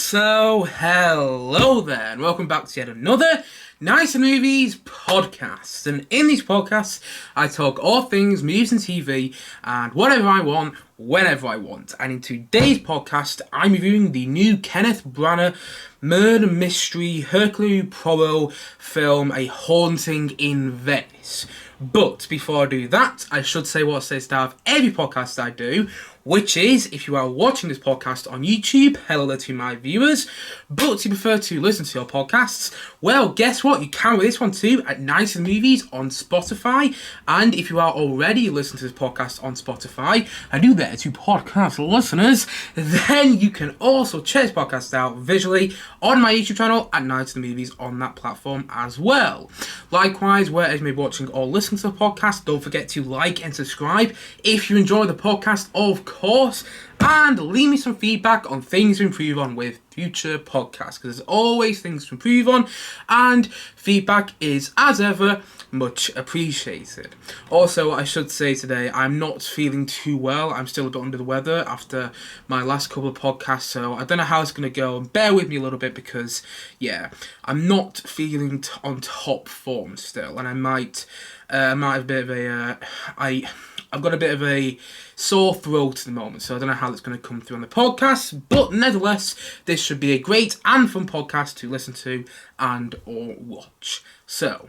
So, hello there, and welcome back to yet another Nice and Movies podcast. And in these podcasts, I talk all things movies and TV, and whatever I want, whenever I want. And in today's podcast, I'm reviewing the new Kenneth Branagh murder mystery Hercule Poirot film, A Haunting in Venice. But before I do that, I should say what I say at the start of every podcast I do, which is, if you are watching this podcast on YouTube, hello there to my viewers, but you prefer to listen to your podcasts, well, guess what? You can with this one too, at Nice and Movies on Spotify, and if you are already listening to this podcast on Spotify, and do that to podcast listeners, then you can also check this podcast out visually on my YouTube channel at Nice and Movies on that platform as well. Likewise, wherever you may be watching or listening to the podcast, don't forget to like and subscribe if you enjoy the podcast, of course, and leave me some feedback on things to improve on with future podcasts, because there's always things to improve on, and feedback is, as ever, much appreciated. Also, I should say today, I'm not feeling too well. I'm still a bit under the weather after my last couple of podcasts, so I don't know how it's going to go. Bear with me a little bit because, yeah, I'm not feeling on top form still, and I might have a bit of a, I've got a bit of a sore throat at the moment, so I don't know how that's going to come through on the podcast, but nevertheless, this should be a great and fun podcast to listen to and or watch. So,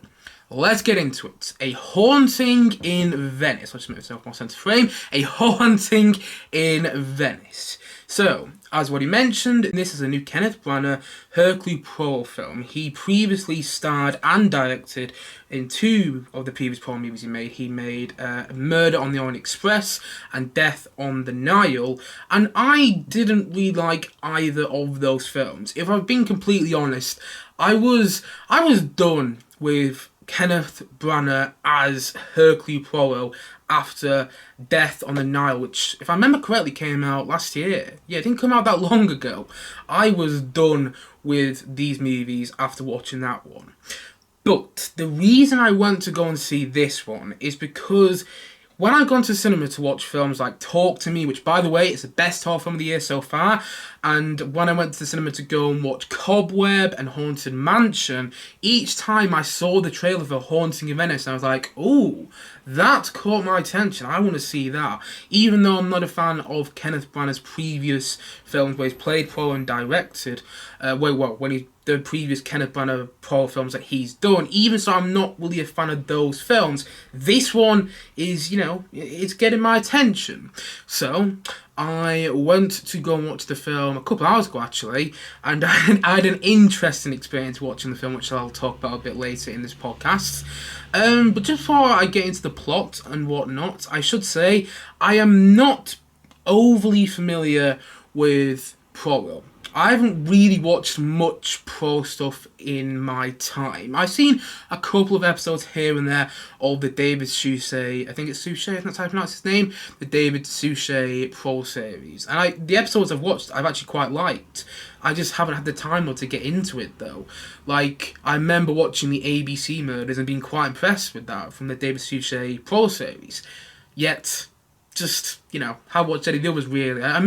let's get into it. A Haunting in Venice. Let's make myself more sense of frame. A Haunting in Venice. So, as already mentioned, this is a new Kenneth Branagh Hercule Poirot film. He previously starred and directed in two of the previous Poirot movies he made. He made Murder on the Orient Express and Death on the Nile, and I didn't really like either of those films. If I've been completely honest, I was done with Kenneth Branagh as Hercule Poirot after Death on the Nile, which, if I remember correctly, came out last year. Yeah, it didn't come out that long ago. I was done with these movies after watching that one. But the reason I went to go and see this one is because when I've gone to the cinema to watch films like Talk to Me, which, by the way, is the best horror film of the year so far, and when I went to the cinema to go and watch Cobweb and Haunted Mansion, each time I saw the trailer for Haunting in Venice, and I was like, ooh, that caught my attention. I want to see that. Even though I'm not a fan of Kenneth Branagh's previous films where he's played Poirot and directed, the previous Kenneth Branagh Poirot films that he's done, even so I'm not really a fan of those films, this one is, it's getting my attention. So, I went to go and watch the film a couple of hours ago, actually, and I had an interesting experience watching the film, which I'll talk about a bit later in this podcast. But just before I get into the plot and whatnot, I should say I am not overly familiar with Poirot. I haven't really watched much pro stuff in my time. I've seen a couple of episodes here and there of the David Suchet, I think it's Suchet, that's how I pronounce his name, the David Suchet pro series. And the episodes I've watched, I've actually quite liked. I just haven't had the time to get into it, though. Like, I remember watching the ABC Murders and being quite impressed with that from the David Suchet pro series. Yet, just, haven't watched any of the others, really. I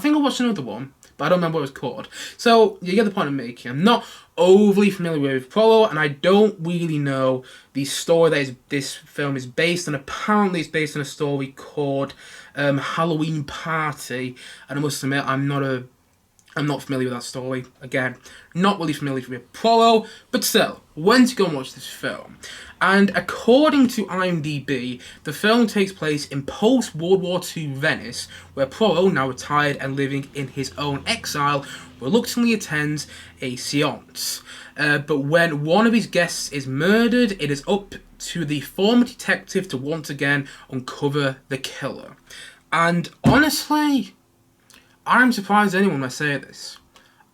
think I watched another one, but I don't remember what it was called. So, you get the point I'm making. I'm not overly familiar with Poirot, and I don't really know the story that this film is based on. Apparently, it's based on a story called Halloween Party, and I must admit, I'm not familiar with that story. Again, not really familiar with Poirot, but still, went to go and watch this film. And according to IMDb, the film takes place in post-World War II Venice, where Poirot, now retired and living in his own exile, reluctantly attends a séance. But when one of his guests is murdered, it is up to the former detective to once again uncover the killer. And honestly, I'm surprised anyone when I say this.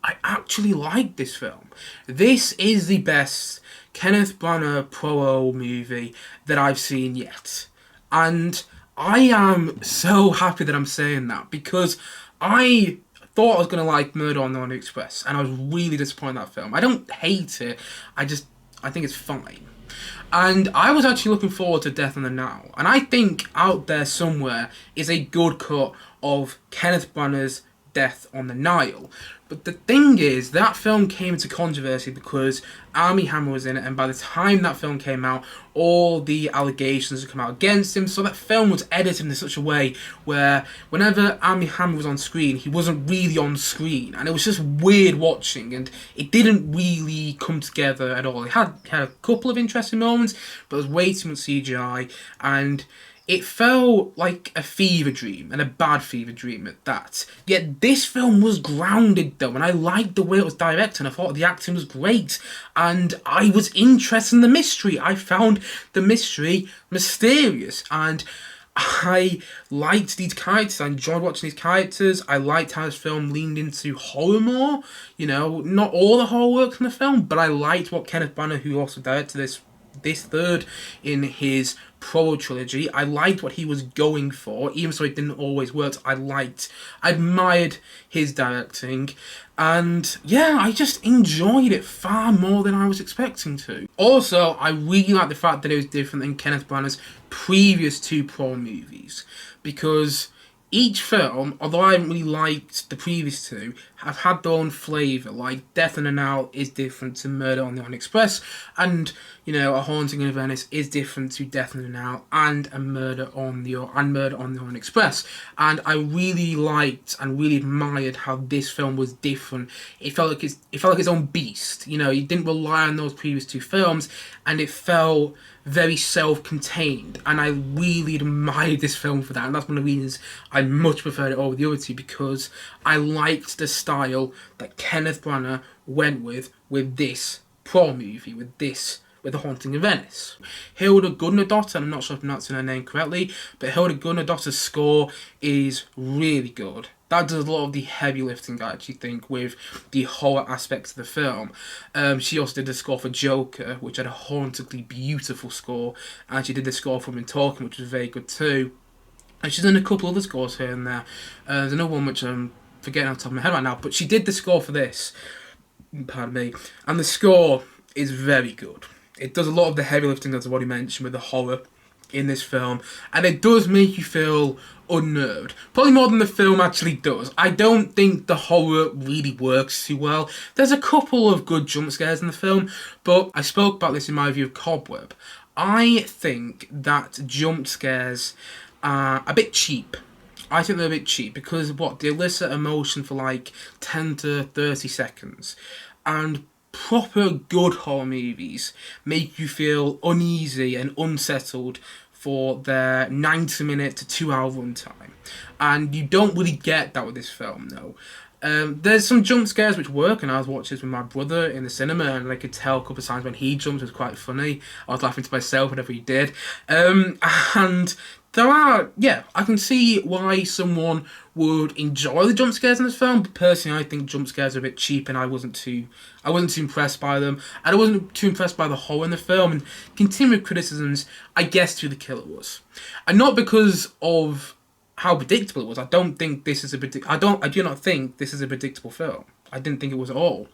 I actually like this film. This is the best Kenneth Branagh Poirot movie that I've seen yet. And I am so happy that I'm saying that, because I thought I was going to like Murder on the Orient Express, and I was really disappointed in that film. I don't hate it, I think it's fine. And I was actually looking forward to Death on the Nile, and I think out there somewhere is a good cut of Kenneth Branagh's Death on the Nile. But the thing is, that film came into controversy because Armie Hammer was in it, and by the time that film came out, all the allegations had come out against him. So that film was edited in such a way where whenever Armie Hammer was on screen, he wasn't really on screen, and it was just weird watching, and it didn't really come together at all. It had a couple of interesting moments, but it was way too much CGI, and it felt like a fever dream, and a bad fever dream at that. Yet this film was grounded though, and I liked the way it was directed, and I thought the acting was great, and I was interested in the mystery. I found the mystery mysterious, and I liked these characters. I enjoyed watching these characters. I liked how this film leaned into horror more. You know, not all the horror works in the film, but I liked what Kenneth Branagh, who also directed this third in his trilogy, I liked what he was going for, even though it didn't always work. I admired his directing, and yeah, I just enjoyed it far more than I was expecting to. Also, I really like the fact that it was different than Kenneth Branagh's previous two Prawn movies, because each film, although I haven't really liked the previous two, have had their own flavour. Like Death on the Nile is different to Murder on the Orient Express, and you know, A Haunting in Venice is different to Death on the Nile and Murder on the Orient Express. And I really liked and really admired how this film was different. It felt like its own beast. You know, it didn't rely on those previous two films, and it felt very self-contained, and I really admired this film for that, and that's one of the reasons I much preferred it over the other two, because I liked the style that Kenneth Branagh went with this Prawn movie, with A Haunting in Venice. Hilda Gudnadottir, I'm not sure if I'm pronouncing her name correctly, but Hilda Gudnadottir's score is really good. That does a lot of the heavy lifting, I actually think, with the horror aspects of the film. She also did the score for Joker, which had a hauntingly beautiful score, and she did the score for Women Talking, which was very good too. And she's done a couple other scores here and there. There's another one which I'm forgetting off the top of my head right now, but she did the score for this. Pardon me. And the score is very good. It does a lot of the heavy lifting, as I've already mentioned, with the horror in this film, and it does make you feel unnerved. Probably more than the film actually does. I don't think the horror really works too well. There's a couple of good jump scares in the film, but I spoke about this in my review of Cobweb. I think that jump scares are a bit cheap. I think they're a bit cheap because they elicit emotion for like 10 to 30 seconds. And proper good horror movies make you feel uneasy and unsettled for their 90-minute to 2-hour runtime. And you don't really get that with this film, though. There's some jump scares which work, and I was watching this with my brother in the cinema, and I could tell a couple of times when he jumped, it was quite funny. I was laughing to myself whenever he did. And there are, I can see why someone would enjoy the jump scares in this film, but personally I think jump scares are a bit cheap, and I wasn't too impressed by them, and I wasn't too impressed by the horror in the film, and continued criticisms, I guessed who the killer was. And not because of how predictable it was. I do not think this is a predictable film. I didn't think it was at all.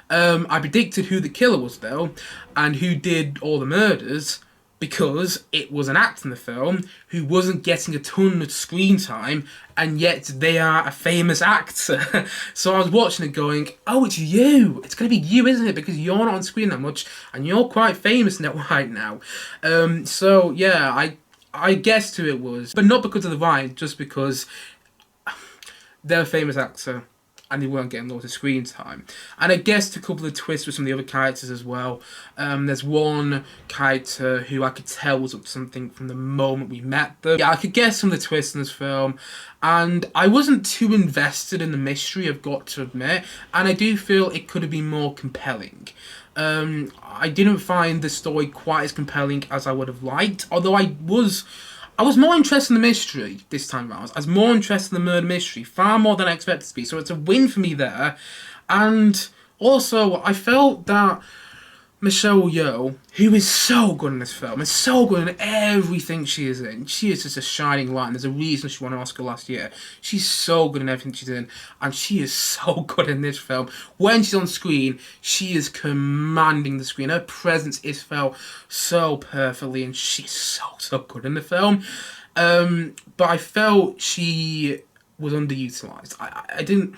I predicted who the killer was, though, and who did all the murders, because it was an actor in the film who wasn't getting a ton of screen time, and yet they are a famous actor. So I was watching it going, oh, it's you. It's going to be you, isn't it? Because you're not on screen that much, and you're quite famous right now. So, yeah, I guessed who it was. But not because of the vibe, just because they're a famous actor, and they weren't getting loads of screen time. And I guessed a couple of twists with some of the other characters as well. There's one character who I could tell was up to something from the moment we met them. Yeah, I could guess some of the twists in this film, and I wasn't too invested in the mystery, I've got to admit, and I do feel it could have been more compelling. I didn't find the story quite as compelling as I would have liked, although I was more interested in the mystery this time around. I was more interested in the murder mystery, far more than I expected to be, so it's a win for me there. And also, I felt that Michelle Yeoh, who is so good in this film, is so good in everything she is in. She is just a shining light, and there's a reason she won an Oscar last year. She's so good in everything she's in, and she is so good in this film. When she's on screen, she is commanding the screen. Her presence is felt so perfectly, and she's so good in the film. But I felt she was underutilized. I didn't.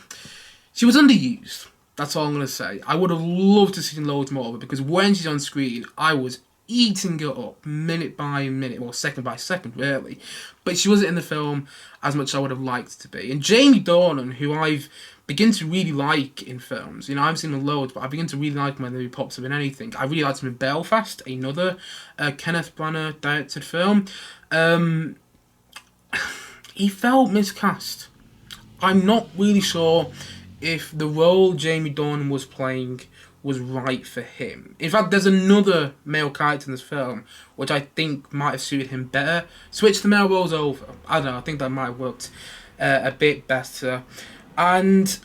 She was underused. That's all I'm gonna say. I would have loved to see loads more of her because when she's on screen, I was eating her up minute by minute, or second by second, really. But she wasn't in the film as much as I would have liked to be. And Jamie Dornan, who I've begun to really like in films, I haven't seen him loads, but I begin to really like him whenever he pops up in anything. I really liked him in Belfast, another Kenneth Branagh directed film. He felt miscast. I'm not really sure if the role Jamie Dornan was playing was right for him. In fact, there's another male character in this film which I think might have suited him better. Switch the male roles over. I don't know, I think that might have worked a bit better. And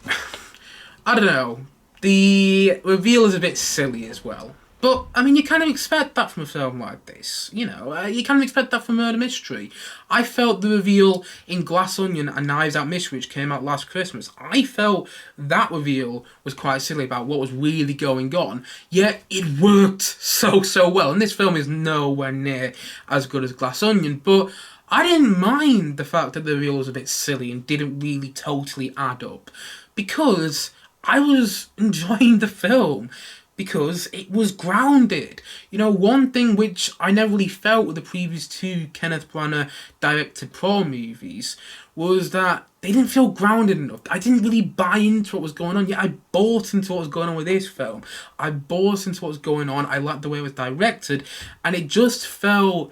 I don't know, the reveal is a bit silly as well. But, I mean, you kind of expect that from a film like this. You kind of expect that from Murder Mystery. I felt the reveal in Glass Onion and Knives Out Mystery, which came out last Christmas, I felt that reveal was quite silly about what was really going on. Yet, it worked so well. And this film is nowhere near as good as Glass Onion. But I didn't mind the fact that the reveal was a bit silly and didn't really totally add up. Because I was enjoying the film. Because it was grounded. One thing which I never really felt with the previous two Kenneth Branagh directed Prawn movies was that they didn't feel grounded enough. I didn't really buy into what was going on, yet I bought into what was going on with this film. I bought into what was going on, I liked the way it was directed, and it just felt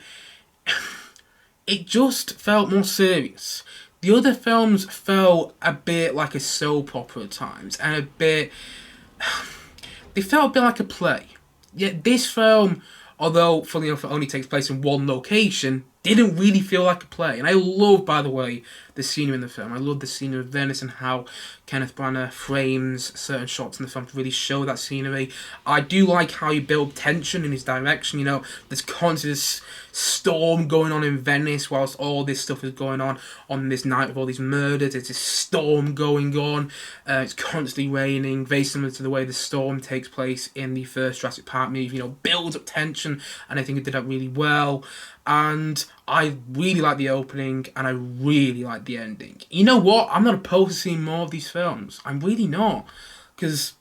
more serious. The other films felt a bit like a soap opera at times, and they felt a bit like a play. Yet this film, although funnily enough it only takes place in one location, didn't really feel like a play. And I love, by the way, the scenery in the film. I love the scenery of Venice and how Kenneth Branagh frames certain shots in the film to really show that scenery. I do like how he built tension in his direction. There's constantly this storm going on in Venice whilst all this stuff is going on this night of all these murders. There's this storm going on. It's constantly raining, very similar to the way the storm takes place in the first Jurassic Park movie. Builds up tension, and I think it did that really well. And I really like the opening, and I really like the ending. You know what? I'm not opposed to seeing more of these films. I'm really not. Because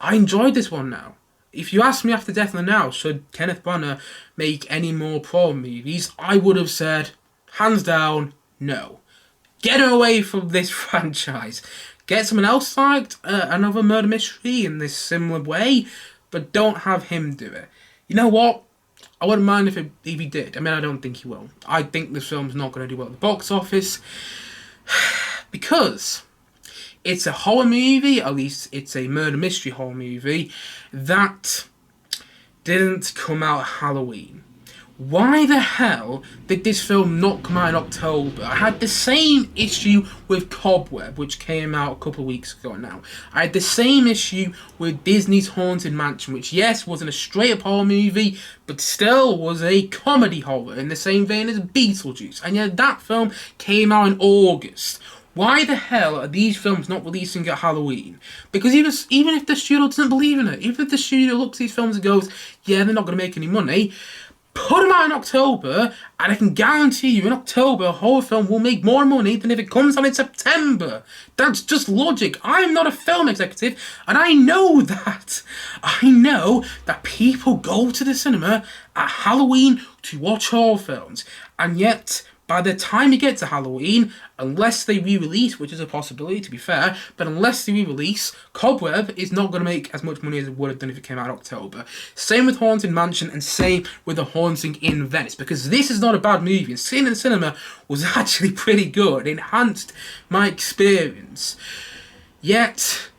I enjoyed this one now. If you asked me after Death on the Nile, should Kenneth Branagh make any more Prawn movies, I would have said, hands down, no. Get away from this franchise. Get someone else like another Murder Mystery in this similar way, but don't have him do it. You know what? I wouldn't mind if he did. I mean, I don't think he will. I think this film's not going to do well at the box office because it's a horror movie, at least it's a murder mystery horror movie, that didn't come out at Halloween. Why the hell did this film not come out in October? I had the same issue with Cobweb, which came out a couple of weeks ago now. I had the same issue with Disney's Haunted Mansion, which, yes, wasn't a straight-up horror movie, but still was a comedy horror in the same vein as Beetlejuice. And yet that film came out in August. Why the hell are these films not releasing at Halloween? Because even if the studio doesn't believe in it, even if the studio looks at these films and goes, yeah, they're not going to make any money, put them out in October, and I can guarantee you in October a horror film will make more money than if it comes out in September. That's just logic. I'm not a film executive, and I know that. I know that people go to the cinema at Halloween to watch horror films, and yet by the time you get to Halloween, unless they re-release, which is a possibility to be fair, but unless they re-release, Cobweb is not going to make as much money as it would have done if it came out in October. Same with Haunted Mansion and same with A Haunting in Venice, because this is not a bad movie, and seeing it in the cinema was actually pretty good. It enhanced my experience. Yet,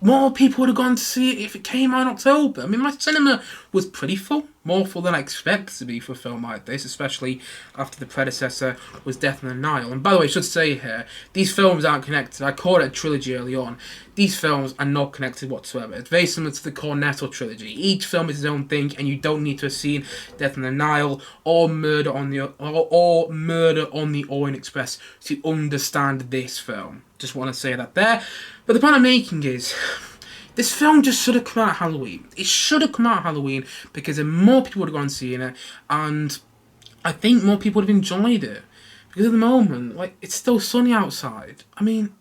more people would have gone to see it if it came out in October. I mean, my cinema was pretty full. More full than I expected to be for a film like this, especially after the predecessor was Death on the Nile. And by the way, I should say here, these films aren't connected. I called it a trilogy early on. These films are not connected whatsoever. It's very similar to the Cornetto trilogy. Each film is its own thing, and you don't need to have seen Death on the Nile or Murder on the Orient Express to understand this film. Just want to say that there. But the point I'm making is, this film just should have come out at Halloween. It should have come out at Halloween because then more people would have gone seeing it, and I think more people would have enjoyed it. Because at the moment, like, it's still sunny outside. I mean,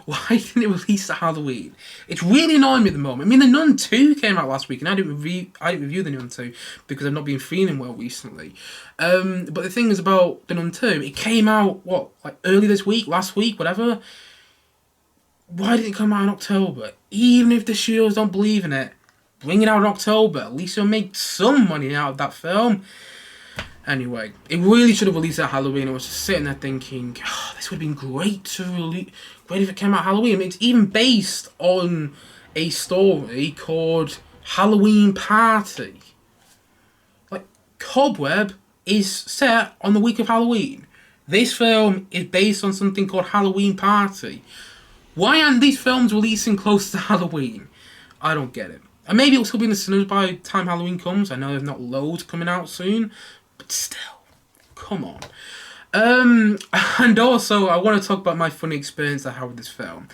why didn't it release at Halloween? It's really annoying me at the moment. I mean, The Nun 2 came out last week, and I didn't review The Nun 2 because I've not been feeling well recently. But the thing is about The Nun 2, it came out, what, like early this week, last week, whatever. Why didn't it come out in October? Even if the studios don't believe in it, bring it out in October. At least you'll make some money out of that film. Anyway, it really should have released at Halloween. I was just sitting there thinking, oh, this would have been great to release. Great if it came out Halloween. I mean, it's even based on a story called Halloween Party. Like, Cobweb is set on the week of Halloween. This film is based on something called Halloween Party. Why aren't these films releasing close to Halloween? I don't get it. And maybe it'll still be in the cinemas by the time Halloween comes. I know there's not loads coming out soon. But still, come on. And also, I want to talk about my funny experience I had with this film.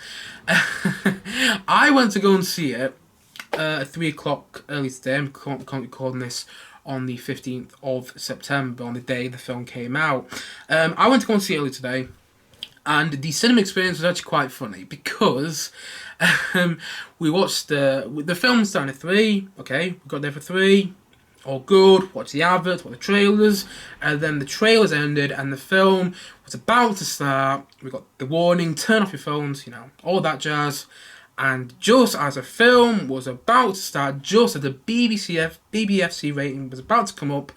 I went to go and see it at 3 o'clock early today. I'm recording this on the 15th of September, on the day the film came out. I went to go and see it early today. And the cinema experience was actually quite funny because we watched the film started at 3. Okay, we got there for 3. All good. Watched the adverts, watched the trailers, and then the trailers ended, and the film was about to start. We got the warning: turn off your phones, all that jazz. And just as the film was about to start, just as the BBFC rating was about to come up,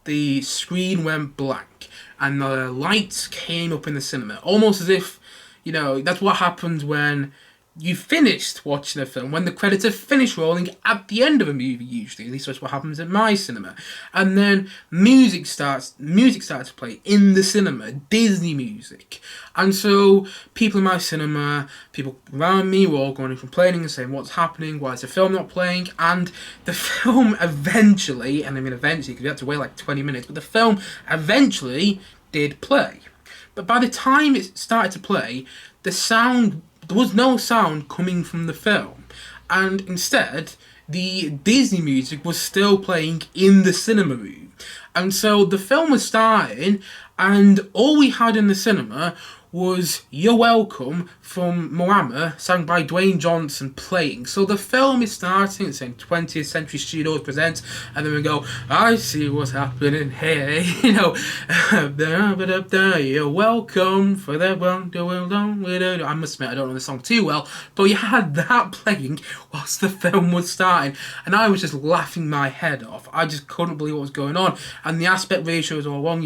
the screen went blank and the lights came up in the cinema, almost as if, that's what happens when you finished watching a film, when the credits have finished rolling at the end of a movie, usually. At least that's what happens at my cinema. And then music starts to play in the cinema, Disney music. And so people in my cinema, people around me were all going and complaining and saying, what's happening, why is the film not playing? And the film eventually, because we had to wait like 20 minutes, but the film eventually did play. But by the time it started to play, there was no sound coming from the film, and instead the Disney music was still playing in the cinema room. And so the film was starting, and all we had in the cinema was You're Welcome from Moana, sung by Dwayne Johnson, playing. So the film is starting, it's saying 20th Century Studios presents, and then we go, I see what's happening here, you're welcome for that one, I must admit, I don't know the song too well, but you had that playing whilst the film was starting, and I was just laughing my head off. I just couldn't believe what was going on, and the aspect ratio was all wrong,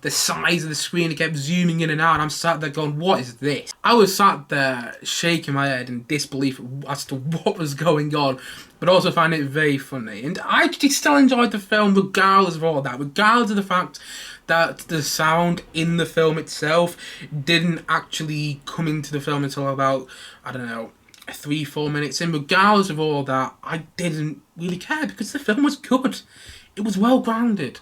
the size of the screen, it kept zooming in and out, I'm sat there going, what is this? I was sat there shaking my head in disbelief as to what was going on, but also find it very funny. And I actually still enjoyed the film regardless of all that, regardless of the fact that the sound in the film itself didn't actually come into the film until about, 3-4 minutes in. Regardless of all that, I didn't really care because the film was good. It was well grounded,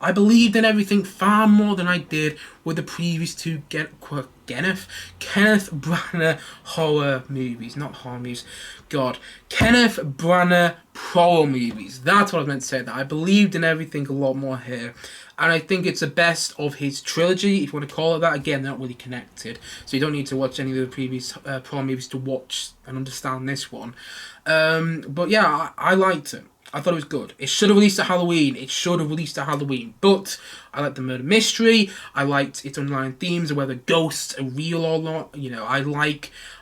I believed in everything far more than I did with the previous two Kenneth Branagh horror movies. Not horror movies. God. Kenneth Branagh horror movies. That's what I was meant to say. That I believed in everything a lot more here. And I think it's the best of his trilogy, if you want to call it that. Again, they're not really connected. So you don't need to watch any of the previous horror movies to watch and understand this one. But yeah, I liked it. I thought it was good. It should have released at Halloween. But I liked the murder mystery. I liked its underlying themes of whether ghosts are real or not.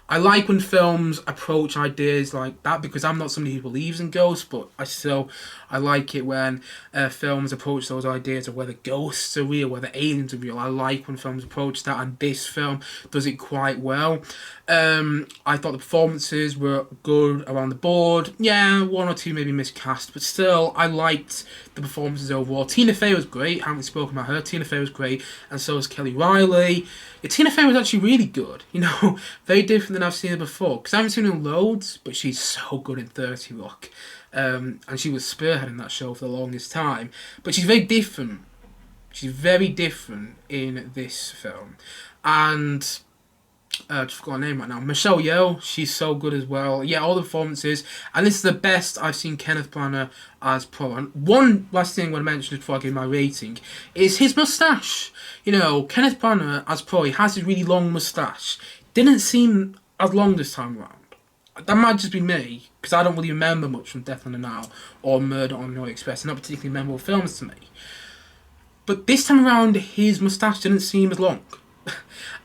I like when films approach ideas like that because I'm not somebody who believes in ghosts, but I like it when films approach those ideas of whether ghosts are real, whether aliens are real. I like when films approach that, and this film does it quite well. I thought the performances were good around the board. Yeah, one or two maybe miscast, but still, I liked the performances overall. Tina Fey was great. I haven't spoken about her. Tina Fey was great, and so was Kelly Riley. Yeah, Tina Fey was actually really good. Very different than I've seen her before. Because I haven't seen her in loads, but she's so good in 30 Rock. And she was spearheading that show for the longest time. But she's very different. She's very different in this film. And just forgot her name right now. Michelle Yeoh, she's so good as well. Yeah, all the performances, and this is the best I've seen Kenneth Branagh as Poe. And one last thing I want to mention before I give my rating is his moustache. You know, Kenneth Branagh as Poe, he has his really long moustache. Didn't seem as long this time around. That might just be me, because I don't really remember much from Death on the Nile or Murder on the Orient Express. They're not particularly memorable films to me. But this time around, his moustache didn't seem as long.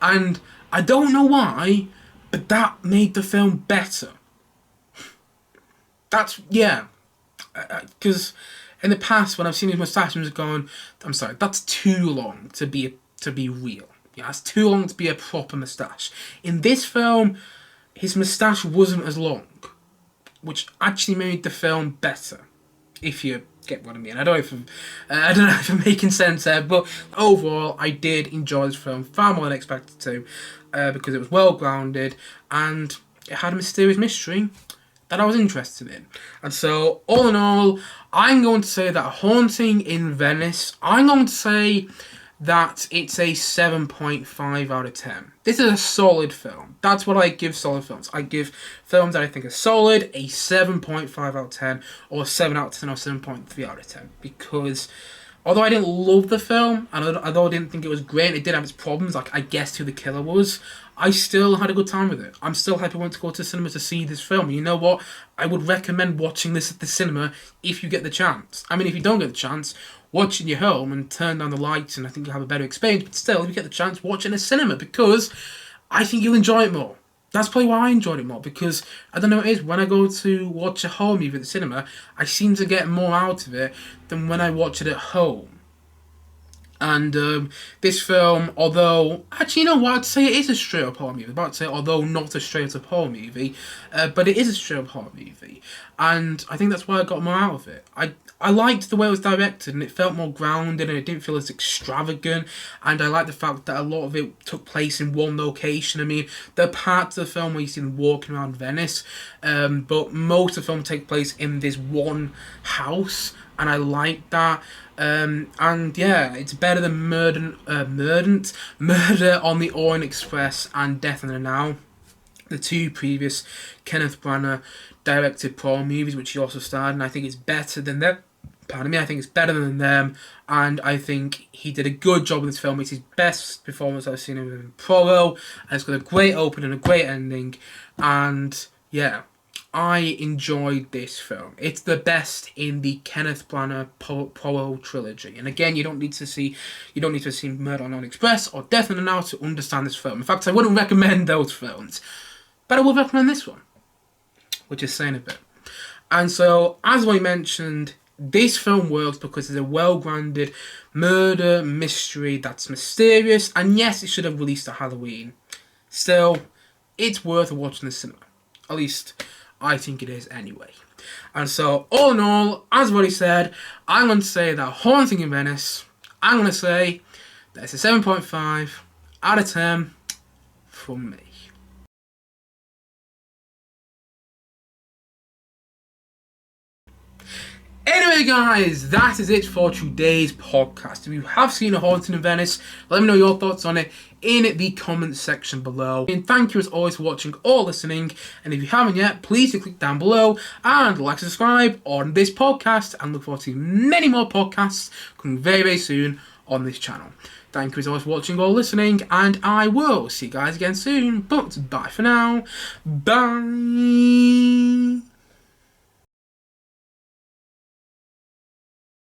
And I don't know why, but that made the film better. Yeah. Because in the past, when I've seen his moustache, I'm just going, I'm sorry, that's too long to be real. Yeah, that's too long to be a proper moustache. In this film, his moustache wasn't as long, which actually made the film better, if you get what I mean. I don't know if I'm making sense there, but overall, I did enjoy this film far more than I expected to, because it was well grounded and it had a mysterious mystery that I was interested in. And so, all in all, I'm going to say that A Haunting in Venice, I'm going to say that it's a 7.5 out of 10. This is a solid film. That's what I give solid films. I give films that I think are solid a 7.5 out of 10, or 7 out of 10, or 7.3 out of 10. Because although I didn't love the film, and although I didn't think it was great, it did have its problems, like I guessed who the killer was, I still had a good time with it. I'm still happy I went to go to the cinema to see this film. You know what? I would recommend watching this at the cinema if you get the chance. I mean, if you don't get the chance, watch it in your home and turn down the lights, and I think you'll have a better experience. But still, if you get the chance, watch it in a cinema, because I think you'll enjoy it more. That's probably why I enjoyed it more, because I don't know what it is, when I go to watch a horror movie at the cinema, I seem to get more out of it than when I watch it at home. And this film, although, actually, you know what, I'd say it is a straight-up horror movie. I'm about to say, although not a straight-up horror movie, but it is a straight-up horror movie. And I think that's why I got more out of it. I liked the way it was directed, and it felt more grounded, and it didn't feel as extravagant. And I liked the fact that a lot of it took place in one location. I mean, there are parts of the film where you see them walking around Venice, but most of the film takes place in this one house, and I liked that. And yeah, it's better than Murder on the Orient Express and Death on the Nile, the two previous Kenneth Branagh directed Poe movies, which he also starred, and I think it's better than them. Pardon me, I think it's better than them, and I think he did a good job with this film. It's his best performance I've seen him in Poe, and it's got a great opening and a great ending, and yeah, I enjoyed this film. It's the best in the Kenneth Branagh Poe trilogy. And again, you don't need to see Murder on the Orient Express or Death on the Nile to understand this film. In fact, I wouldn't recommend those films, but I would recommend this one, which is saying a bit. And so, as I mentioned, this film works because it's a well-grounded murder mystery that's mysterious, and yes, it should have released at Halloween. Still, it's worth watching in the cinema. At least I think it is anyway. And so, all in all, as I've already said, I'm going to say that Haunting in Venice, I'm going to say that it's a 7.5 out of 10 from me. Anyway, guys, that is it for today's podcast. If you have seen A Haunting in Venice, let me know your thoughts on it in the comments section below. And thank you as always for watching or listening. And if you haven't yet, please do click down below and like and subscribe on this podcast. And look forward to many more podcasts coming very, very soon on this channel. Thank you as always for watching or listening. And I will see you guys again soon. But bye for now. Bye.